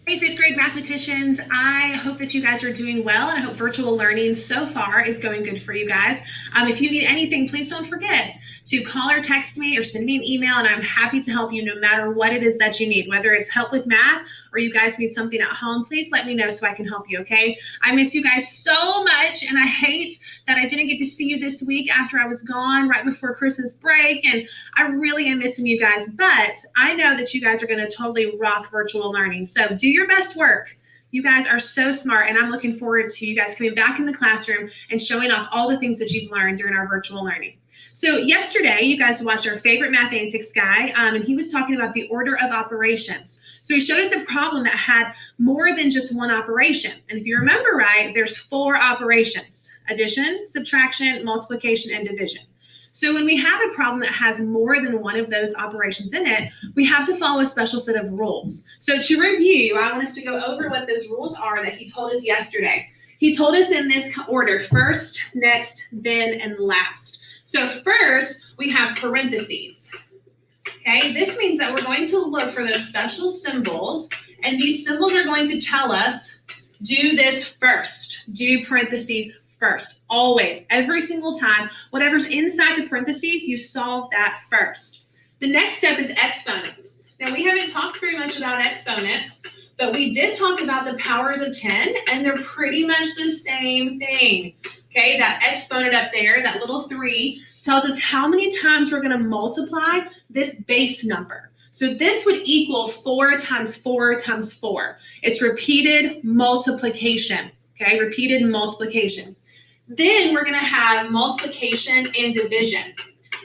Hey, fifth grade mathematicians, I hope that you guys are doing well, and I hope virtual learning so far is going good for you guys. If you need anything, please don't forget to call or text me or send me an email, and I'm happy to help you no matter what it is that you need. Whether it's help with math or you guys need something at home, please let me know so I can help you, okay? I miss you guys so much, and I hate that I didn't get to see you this week after I was gone right before Christmas break, and I really am missing you guys, but I know that you guys are going to totally rock virtual learning, so do your best work. You guys are so smart, and I'm looking forward to you guys coming back in the classroom and showing off all the things that you've learned during our virtual learning. So yesterday, you guys watched our favorite Math Antics guy, and he was talking about the order of operations. So he showed us a problem that had more than just one operation. And if you remember right, there's 4 operations: addition, subtraction, multiplication, and division. So when we have a problem that has more than one of those operations in it, we have to follow a special set of rules. So to review, I want us to go over what those rules are that he told us yesterday. He told us in this order: first, next, then, and last. So first, we have parentheses. Okay, this means that we're going to look for those special symbols, and these symbols are going to tell us, do this first, do parentheses first, always, every single time. Whatever's inside the parentheses, you solve that first. The next step is exponents. Now, we haven't talked very much about exponents, but we did talk about the powers of 10, and they're pretty much the same thing. Okay, that exponent up there, that little 3, tells us how many times we're going to multiply this base number. So this would equal 4 times 4 times 4. It's repeated multiplication, okay, repeated multiplication. Then we're going to have multiplication and division.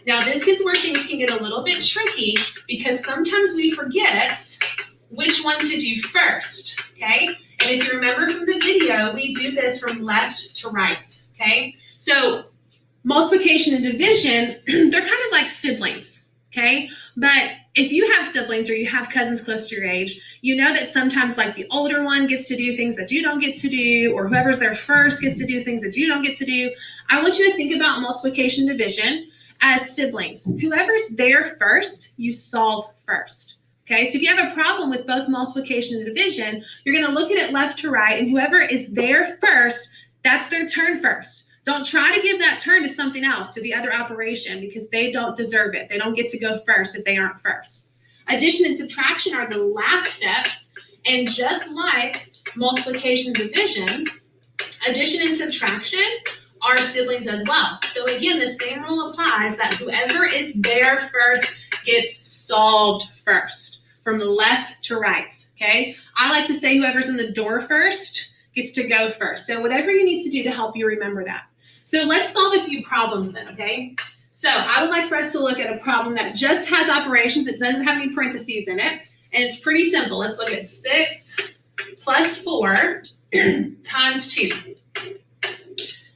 Now, this is where things can get a little bit tricky because sometimes we forget which one to do first, okay? And if you remember from the video, we do this from left to right, okay? So multiplication and division, they're kind of like siblings, okay? But if you have siblings or you have cousins close to your age, you know that sometimes like the older one gets to do things that you don't get to do, or whoever's there first gets to do things that you don't get to do. I want you to think about multiplication and division as siblings. Whoever's there first, you solve first. Okay, so if you have a problem with both multiplication and division, you're going to look at it left to right, and whoever is there first, that's their turn first. Don't try to give that turn to something else, to the other operation, because they don't deserve it. They don't get to go first if they aren't first. Addition and subtraction are the last steps, and just like multiplication and division, addition and subtraction are siblings as well. So again, the same rule applies, that whoever is there first gets solved first, from left to right, okay? I like to say whoever's in the door first gets to go first. So whatever you need to do to help you remember that. So let's solve a few problems then, okay? So I would like for us to look at a problem that just has operations. It doesn't have any parentheses in it, and it's pretty simple. Let's look at 6 plus 4 times 2,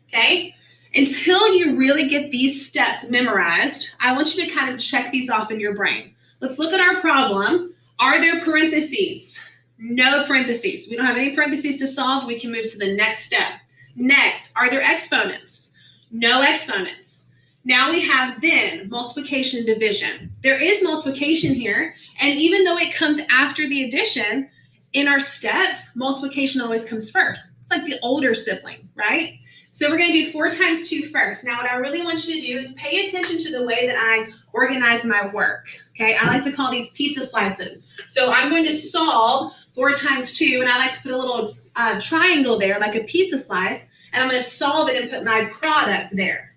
okay? Until you really get these steps memorized, I want you to kind of check these off in your brain. Let's look at our problem. Are there parentheses? No parentheses. We don't have any parentheses to solve. We can move to the next step. Next, are there exponents? No exponents. Now we have then multiplication and division. There is multiplication here, and even though it comes after the addition, in our steps, multiplication always comes first. It's like the older sibling, right? So we're going to do 4 times 2 first. Now, what I really want you to do is pay attention to the way that I organize my work, okay? I like to call these pizza slices. So I'm going to solve 4 times 2, and I like to put a little triangle there, like a pizza slice, and I'm going to solve it and put my product there.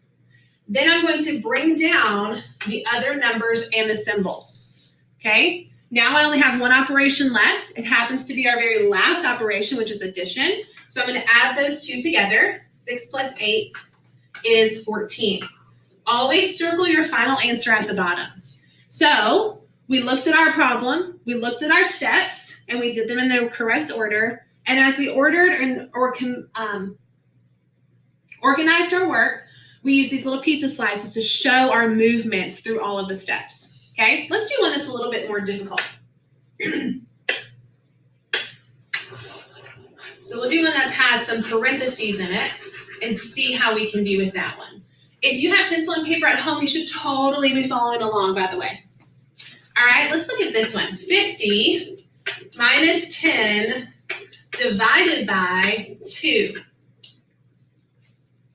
Then I'm going to bring down the other numbers and the symbols, okay? Now I only have one operation left. It happens to be our very last operation, which is addition. So I'm going to add those 2 together. 6 plus 8 is 14. Always circle your final answer at the bottom. So we looked at our problem, we looked at our steps, and we did them in the correct order. And as we ordered and organized our work, we use these little pizza slices to show our movements through all of the steps. Okay, let's do one that's a little bit more difficult. So we'll do one that has some parentheses in it and see how we can do with that one. If you have pencil and paper at home, you should totally be following along, by the way. All right, let's look at this one. 50 minus 10 divided by 2.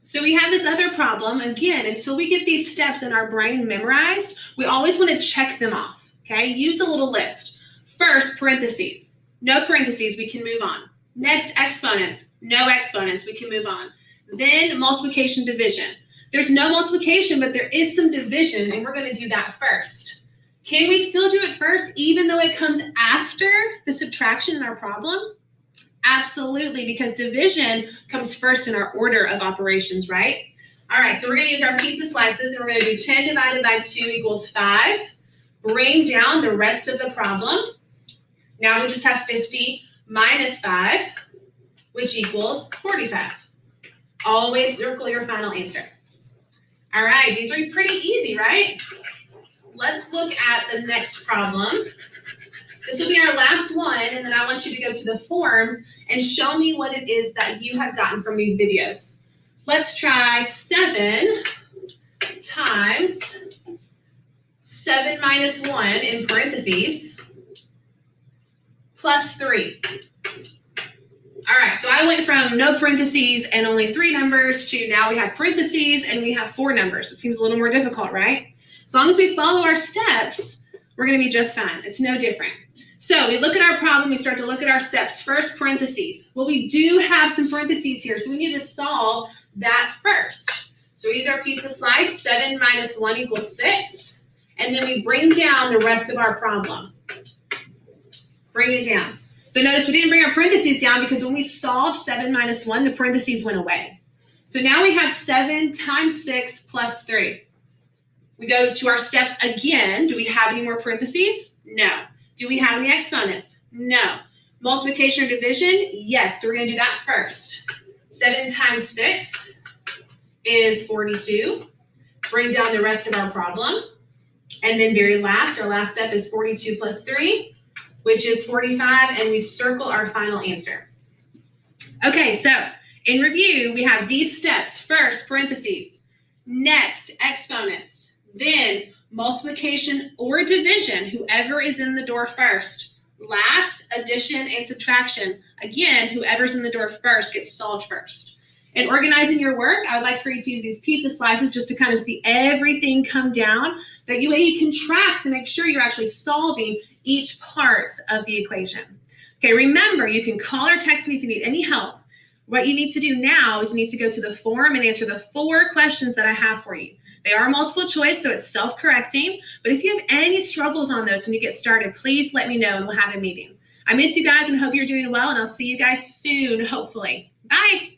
So we have this other problem. Again, until we get these steps in our brain memorized, we always want to check them off, okay? Use a little list. First, parentheses. No parentheses, we can move on. Next, exponents. No exponents, we can move on. Then, multiplication, division. There's no multiplication, but there is some division, and we're going to do that first. Can we still do it first, even though it comes after the subtraction in our problem? Absolutely, because division comes first in our order of operations, right? All right, so we're going to use our pizza slices, and we're going to do 10 divided by 2 equals 5. Bring down the rest of the problem. Now we just have 50 minus 5, which equals 45. Always circle your final answer. All right, these are pretty easy, right? Let's look at the next problem. This will be our last one, and then I want you to go to the forms and show me what it is that you have gotten from these videos. Let's try 7 times 7 minus 1 in parentheses plus 3. All right, so I went from no parentheses and only 3 numbers to now we have parentheses and we have 4 numbers. It seems a little more difficult, right? As long as we follow our steps, we're going to be just fine. It's no different. So we look at our problem, we start to look at our steps. First, parentheses. Well, we do have some parentheses here, so we need to solve that first. So we use our pizza slice, 7 minus 1 equals 6, and then we bring down the rest of our problem. Bring it down. So notice we didn't bring our parentheses down because when we solved 7 minus 1, the parentheses went away. So now we have 7 times 6 plus 3. We go to our steps again. Do we have any more parentheses? No. Do we have any exponents? No. Multiplication or division? Yes. So we're going to do that first. 7 times 6 is 42. Bring down the rest of our problem. And then very last, our last step is 42 plus 3, which is 45, and we circle our final answer. Okay, so in review, we have these steps. First, parentheses. Next, exponents. Then multiplication or division, whoever is in the door first. Last, addition and subtraction. Again, whoever's in the door first gets solved first. In organizing your work, I would like for you to use these pizza slices just to kind of see everything come down. That way you can track to make sure you're actually solving each part of the equation. Okay, remember, you can call or text me if you need any help. What you need to do now is you need to go to the form and answer the 4 questions that I have for you. They are multiple choice, so it's self-correcting. But if you have any struggles on those when you get started, please let me know and we'll have a meeting. I miss you guys and hope you're doing well, and I'll see you guys soon, hopefully. Bye.